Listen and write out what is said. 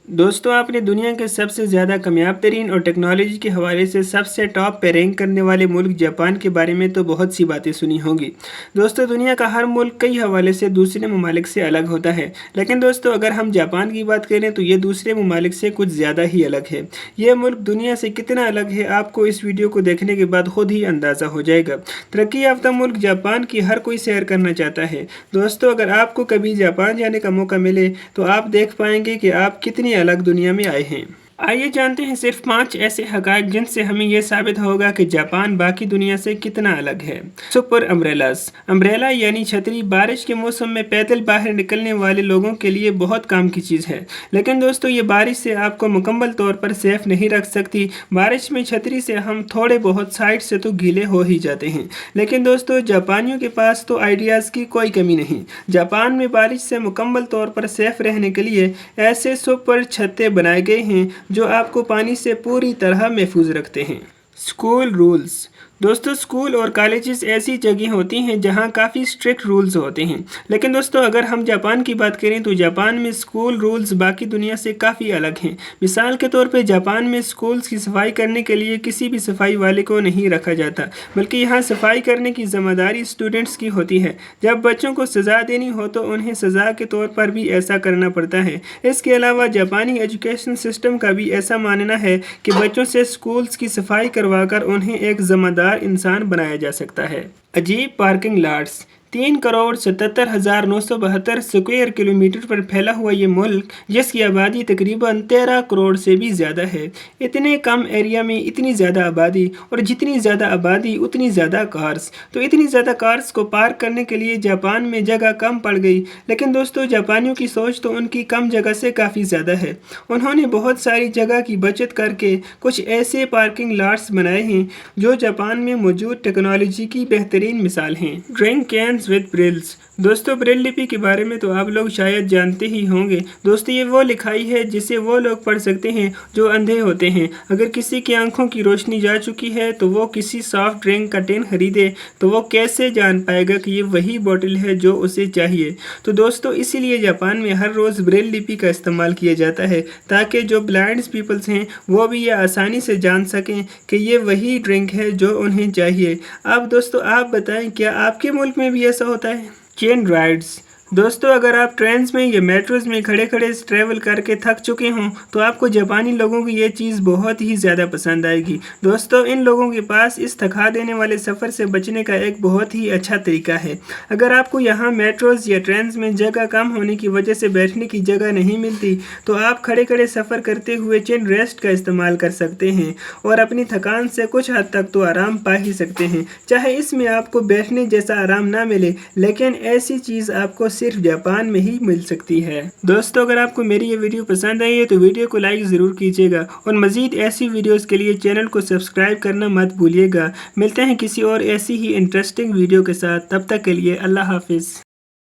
दोस्तों आपने दुनिया के सबसे ज़्यादा कामयाब तरीन और टेक्नोलॉजी के हवाले से सबसे टॉप पे रैंक करने वाले मुल्क जापान के बारे में तो बहुत सी बातें सुनी होंगी। दोस्तों दुनिया का हर मुल्क कई हवाले से दूसरे ममालिक से अलग होता है, लेकिन दोस्तों अगर हम जापान की बात करें तो ये दूसरे ममालिक से कुछ ज़्यादा ही अलग है। ये मुल्क दुनिया से कितना अलग है आपको इस वीडियो को देखने के बाद खुद ही अंदाज़ा हो जाएगा। तरक्की याफ्ता मुल्क जापान की हर कोई सैर करना चाहता है। दोस्तों अगर आपको कभी जापान जाने का मौका मिले तो आप देख पाएंगे कि आप कितनी अलग दुनिया में आए हैं। आइए जानते हैं सिर्फ 5 ऐसे हक़ाइक़ जिनसे हमें यह साबित होगा कि जापान बाकी दुनिया से कितना अलग है। Super umbrellas. अम्ब्रेला यानी छतरी बारिश के मौसम में पैदल बाहर निकलने वाले लोगों के लिए बहुत काम की चीज़ है, लेकिन दोस्तों ये बारिश से आपको मुकम्मल तौर पर सेफ नहीं रख सकती। बारिश में छतरी से हम थोड़े बहुत साइड से तो गीले हो ही जाते हैं, लेकिन दोस्तों जापानियों के पास तो आइडियाज़ की कोई कमी नहीं। जापान में बारिश से मुकम्मल तौर पर सेफ रहने के लिए ऐसे सुपर छत्ते बनाए गए हैं जो आपको पानी से पूरी तरह महफूज रखते हैं। School rules. दोस्तों स्कूल और कॉलेजेस ऐसी जगह होती हैं जहां काफ़ी स्ट्रिक्ट रूल्स होते हैं, लेकिन दोस्तों अगर हम जापान की बात करें तो जापान में स्कूल रूल्स बाकी दुनिया से काफ़ी अलग हैं। मिसाल के तौर पे जापान में स्कूल्स की सफाई करने के लिए किसी भी सफाई वाले को नहीं रखा जाता, बल्कि यहाँ सफाई करने की जिम्मेदारी स्टूडेंट्स की होती है। जब बच्चों को सज़ा देनी हो तो उन्हें सज़ा के तौर पर भी ऐसा करना पड़ता है। इसके अलावा जापानी एजुकेशन सिस्टम का भी ऐसा मानना है कि बच्चों से स्कूल्स की सफाई करवाकर उन्हें एक जिम्मेदार इंसान बनाया जा सकता है। अजीब पार्किंग लॉट्स। 3,77,972 स्क्वायर किलोमीटर पर फैला हुआ ये मुल्क, जिसकी आबादी तकरीबन 13 करोड़ से भी ज़्यादा है। इतने कम एरिया में इतनी ज़्यादा आबादी, और जितनी ज़्यादा आबादी उतनी ज़्यादा कार्स। तो इतनी ज़्यादा कार्स को पार्क करने के लिए जापान में जगह कम पड़ गई, लेकिन दोस्तों जापानियों की सोच तो उनकी कम जगह से काफ़ी ज़्यादा है। उन्होंने बहुत सारी जगह की बचत करके कुछ ऐसे पार्किंग लॉट्स बनाए हैं जो जापान में मौजूद टेक्नोलॉजी की बेहतरीन मिसाल हैं। Drink can with Braille. दोस्तों ब्रेल लिपि के बारे में तो आप लोग शायद जानते ही होंगे। दोस्तों ये वो लिखाई है जिसे वो लोग पढ़ सकते हैं जो अंधे होते हैं। अगर किसी की आंखों की रोशनी जा चुकी है तो वो किसी सॉफ्ट ड्रिंक का टिन खरीदे तो वो कैसे जान पाएगा कि ये वही बोतल है जो उसे चाहिए। तो दोस्तों इसीलिए जापान में हर रोज़ ब्रेल लिपि का इस्तेमाल किया जाता है, ताकि जो ब्लाइंड पीपल्स हैं वो भी ये आसानी से जान सकें कि ये वही ड्रिंक है जो उन्हें चाहिए। अब दोस्तों आप बताएं, क्या आपके मुल्क में भी ऐसा होता है? Chain rides. दोस्तों अगर आप ट्रेन्स में या मेट्रोज में खड़े खड़े ट्रैवल करके थक चुके हों तो आपको जापानी लोगों की ये चीज़ बहुत ही ज़्यादा पसंद आएगी। दोस्तों इन लोगों के पास इस थका देने वाले सफ़र से बचने का एक बहुत ही अच्छा तरीका है। अगर आपको यहाँ मेट्रोज या ट्रेन्स में जगह कम होने की वजह से बैठने की जगह नहीं मिलती तो आप खड़े खड़े सफ़र करते हुए चेन रेस्ट का इस्तेमाल कर सकते हैं और अपनी थकान से कुछ हद तक तो आराम पा ही सकते हैं। चाहे इसमें आपको बैठने जैसा आराम ना मिले, लेकिन ऐसी चीज़ आपको सिर्फ जापान में ही मिल सकती है। दोस्तों अगर आपको मेरी ये वीडियो पसंद आई है तो वीडियो को लाइक ज़रूर कीजिएगा और मज़ीद ऐसी वीडियोस के लिए चैनल को सब्सक्राइब करना मत भूलिएगा। मिलते हैं किसी और ऐसी ही इंटरेस्टिंग वीडियो के साथ, तब तक के लिए अल्लाह हाफिज़।